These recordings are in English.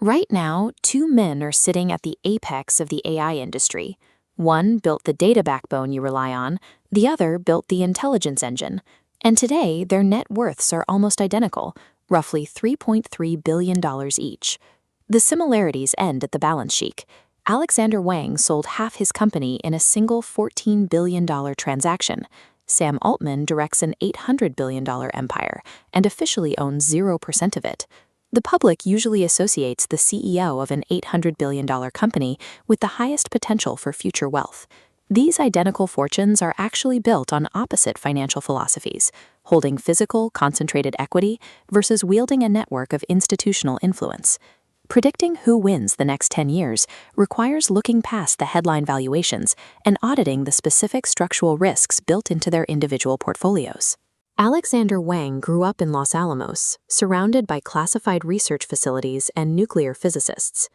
Right now, two men are sitting at the apex of the AI industry. One built the data backbone you rely on, the other built the intelligence engine. And today, their net worths are almost identical, roughly $3.3 billion each. The similarities end at the balance sheet. Alexandr Wang sold half his company in a single $14 billion transaction. Sam Altman directs an $800 billion empire and officially owns 0% of it. The public usually associates the CEO of an $800 billion company with the highest potential for future wealth. These identical fortunes are actually built on opposite financial philosophies, holding physical, concentrated equity versus wielding a network of institutional influence. Predicting who wins the next 10 years requires looking past the headline valuations and auditing the specific structural risks built into their individual portfolios. Alexandr Wang grew up in Los Alamos, surrounded by classified research facilities and nuclear physicists.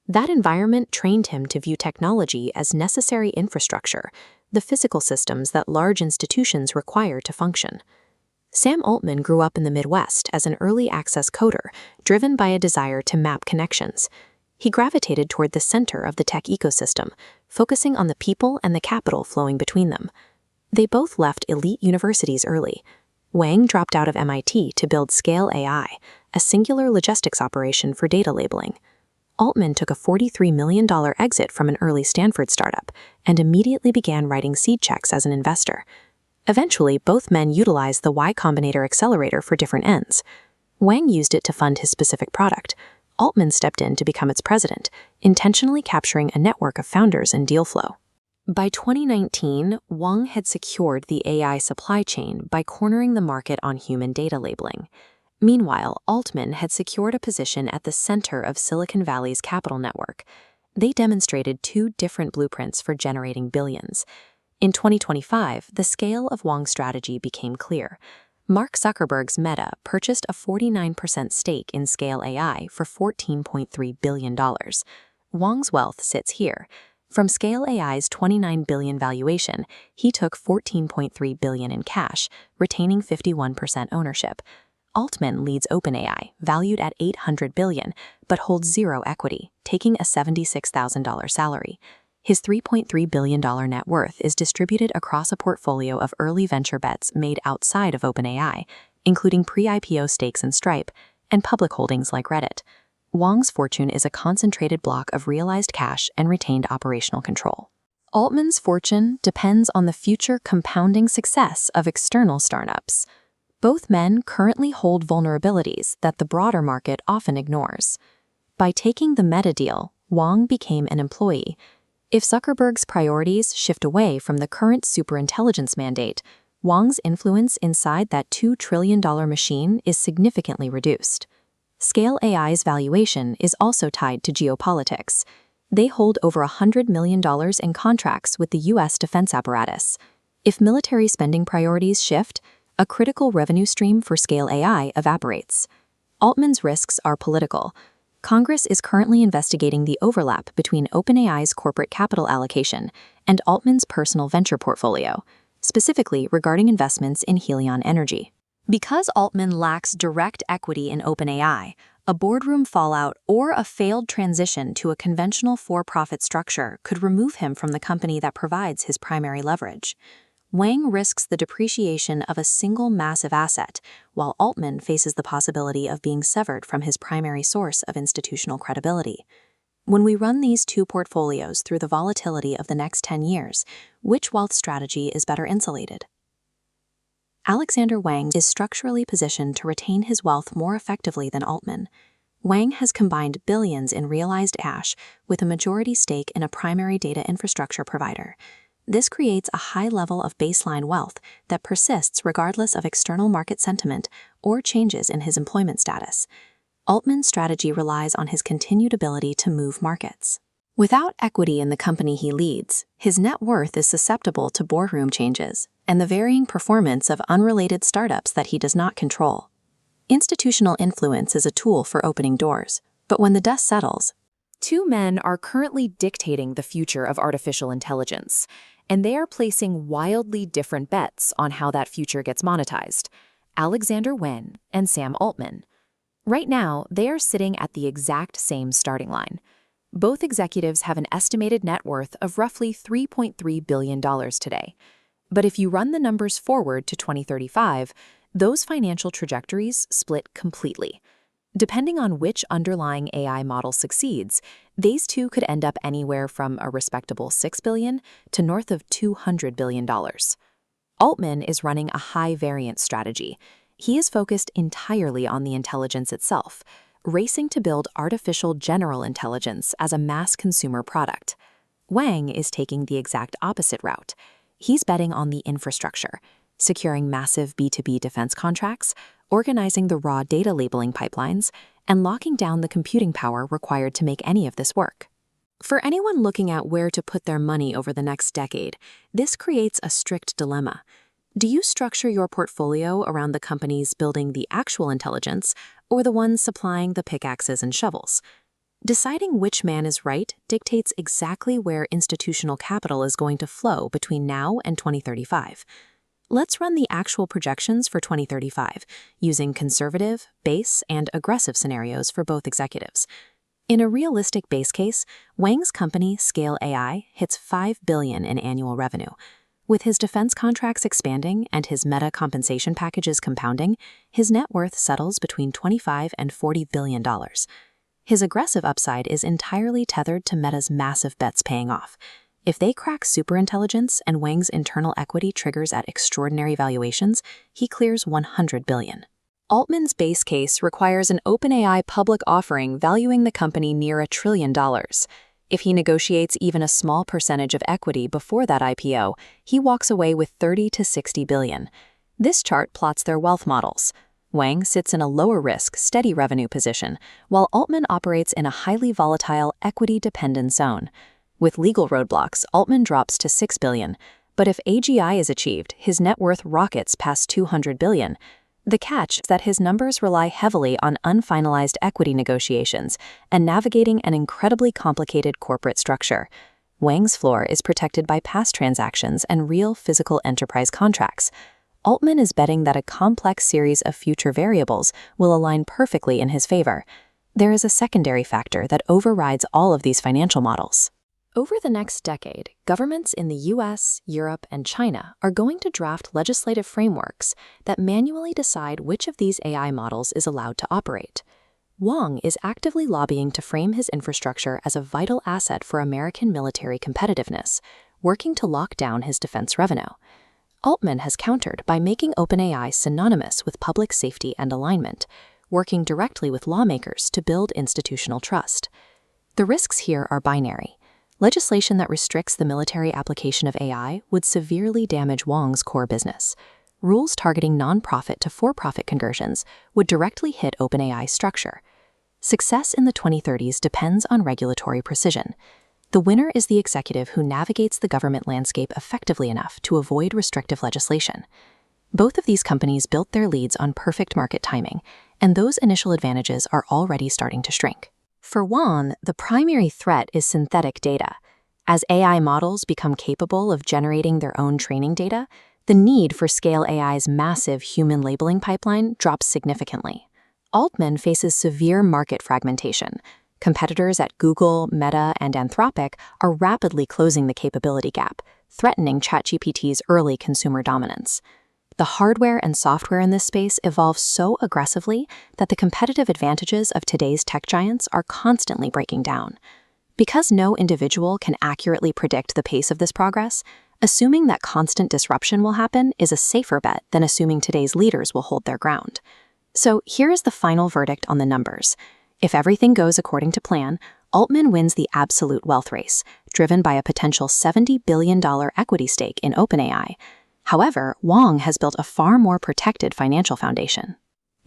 That environment trained him to view technology as necessary infrastructure, the physical systems that large institutions require to function. Sam Altman grew up in the Midwest as an early access coder, driven by a desire to map connections. He gravitated toward the center of the tech ecosystem, focusing on the people and the capital flowing between them. They both left elite universities early. Wang dropped out of MIT to build Scale AI, a singular logistics operation for data labeling. Altman took a $43 million exit from an early Stanford startup and immediately began writing seed checks as an investor. Eventually, both men utilized the Y Combinator accelerator for different ends. Wang used it to fund his specific product. Altman stepped in to become its president, intentionally capturing a network of founders and deal flow. By 2019, Wang had secured the AI supply chain by cornering the market on human data labeling. Meanwhile, Altman had secured a position at the center of Silicon Valley's capital network. They demonstrated two different blueprints for generating billions. In 2025, the scale of Wang's strategy became clear. Mark Zuckerberg's Meta purchased a 49% stake in Scale AI for $14.3 billion. Wang's wealth sits here. From Scale AI's $29 billion valuation, he took $14.3 billion in cash, retaining 51% ownership. Altman leads OpenAI, valued at $800 billion, but holds zero equity, taking a $76,000 salary. His $3.3 billion net worth is distributed across a portfolio of early venture bets made outside of OpenAI, including pre-IPO stakes in Stripe and public holdings like Reddit. Wang's fortune is a concentrated block of realized cash and retained operational control. Altman's fortune depends on the future compounding success of external startups. Both men currently hold vulnerabilities that the broader market often ignores. By taking the Meta deal, Wang became an employee. If Zuckerberg's priorities shift away from the current superintelligence mandate, Wang's influence inside that $2 trillion machine is significantly reduced. Scale AI's valuation is also tied to geopolitics. They hold over $100 million in contracts with the U.S. defense apparatus. If military spending priorities shift, a critical revenue stream for Scale AI evaporates. Altman's risks are political. Congress is currently investigating the overlap between OpenAI's corporate capital allocation and Altman's personal venture portfolio, specifically regarding investments in Helion Energy. Because Altman lacks direct equity in OpenAI, a boardroom fallout or a failed transition to a conventional for-profit structure could remove him from the company that provides his primary leverage. Wang risks the depreciation of a single massive asset, while Altman faces the possibility of being severed from his primary source of institutional credibility. When we run these two portfolios through the volatility of the next 10 years, which wealth strategy is better insulated? Alexandr Wang is structurally positioned to retain his wealth more effectively than Altman. Wang has combined billions in realized cash with a majority stake in a primary data infrastructure provider. This creates a high level of baseline wealth that persists regardless of external market sentiment or changes in his employment status. Altman's strategy relies on his continued ability to move markets. Without equity in the company he leads, his net worth is susceptible to boardroom changes and the varying performance of unrelated startups that he does not control. Institutional influence is a tool for opening doors, but when the dust settles, two men are currently dictating the future of artificial intelligence, and they are placing wildly different bets on how that future gets monetized: Alexandr Wang and Sam Altman. Right now, they are sitting at the exact same starting line. Both executives have an estimated net worth of roughly $3.3 billion today. But if you run the numbers forward to 2035, those financial trajectories split completely. Depending on which underlying AI model succeeds, these two could end up anywhere from a respectable $6 billion to north of $200 billion. Altman is running a high-variance strategy. He is focused entirely on the intelligence itself, racing to build artificial general intelligence as a mass consumer product. Wang is taking the exact opposite route. He's betting on the infrastructure, securing massive B2B defense contracts, organizing the raw data labeling pipelines, and locking down the computing power required to make any of this work. For anyone looking at where to put their money over the next decade, this creates a strict dilemma. Do you structure your portfolio around the companies building the actual intelligence or the ones supplying the pickaxes and shovels? Deciding which man is right dictates exactly where institutional capital is going to flow between now and 2035. Let's run the actual projections for 2035, using conservative, base, and aggressive scenarios for both executives. In a realistic base case, Wang's company, Scale AI, hits $5 billion in annual revenue. With his defense contracts expanding and his Meta compensation packages compounding, his net worth settles between $25 and $40 billion. His aggressive upside is entirely tethered to Meta's massive bets paying off. If they crack superintelligence and Wang's internal equity triggers at extraordinary valuations, he clears $100 billion. Altman's base case requires an OpenAI public offering valuing the company near $1 trillion. If he negotiates even a small percentage of equity before that IPO, he walks away with $30 to $60 billion. This chart plots their wealth models. Wang sits in a lower-risk, steady revenue position, while Altman operates in a highly volatile, equity-dependent zone. With legal roadblocks, Altman drops to $6 billion, but if AGI is achieved, his net worth rockets past $200 billion. The catch is that his numbers rely heavily on unfinalized equity negotiations and navigating an incredibly complicated corporate structure. Wang's floor is protected by past transactions and real physical enterprise contracts. Altman is betting that a complex series of future variables will align perfectly in his favor. There is a secondary factor that overrides all of these financial models. Over the next decade, governments in the US, Europe, and China are going to draft legislative frameworks that manually decide which of these AI models is allowed to operate. Wang is actively lobbying to frame his infrastructure as a vital asset for American military competitiveness, working to lock down his defense revenue. Altman has countered by making OpenAI synonymous with public safety and alignment, working directly with lawmakers to build institutional trust. The risks here are binary. Legislation that restricts the military application of AI would severely damage Wang's core business. Rules targeting nonprofit to for-profit conversions would directly hit OpenAI's structure. Success in the 2030s depends on regulatory precision. The winner is the executive who navigates the government landscape effectively enough to avoid restrictive legislation. Both of these companies built their leads on perfect market timing, and those initial advantages are already starting to shrink. For Wang, the primary threat is synthetic data. As AI models become capable of generating their own training data, the need for Scale AI's massive human labeling pipeline drops significantly. Altman faces severe market fragmentation. Competitors at Google, Meta, and Anthropic are rapidly closing the capability gap, threatening ChatGPT's early consumer dominance. The hardware and software in this space evolve so aggressively that the competitive advantages of today's tech giants are constantly breaking down. Because no individual can accurately predict the pace of this progress, assuming that constant disruption will happen is a safer bet than assuming today's leaders will hold their ground. So here is the final verdict on the numbers. If everything goes according to plan, Altman wins the absolute wealth race, driven by a potential $70 billion equity stake in OpenAI. However, Wang has built a far more protected financial foundation.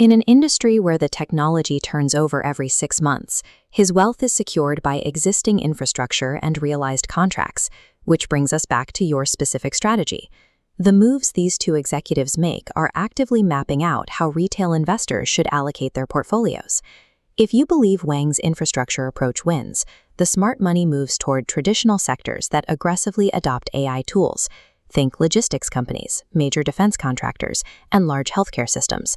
In an industry where the technology turns over every 6 months, his wealth is secured by existing infrastructure and realized contracts, which brings us back to your specific strategy. The moves these two executives make are actively mapping out how retail investors should allocate their portfolios. If you believe Wang's infrastructure approach wins, the smart money moves toward traditional sectors that aggressively adopt AI tools. Think logistics companies, major defense contractors, and large healthcare systems.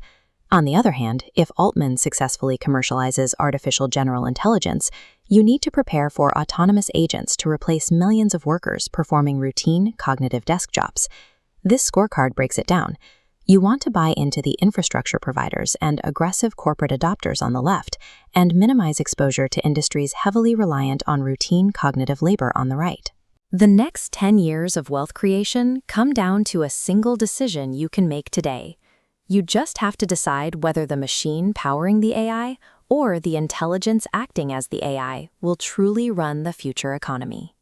On the other hand, if Altman successfully commercializes artificial general intelligence, you need to prepare for autonomous agents to replace millions of workers performing routine cognitive desk jobs. This scorecard breaks it down. You want to buy into the infrastructure providers and aggressive corporate adopters on the left, and minimize exposure to industries heavily reliant on routine cognitive labor on the right. The next 10 years of wealth creation come down to a single decision you can make today. You just have to decide whether the machine powering the AI or the intelligence acting as the AI will truly run the future economy.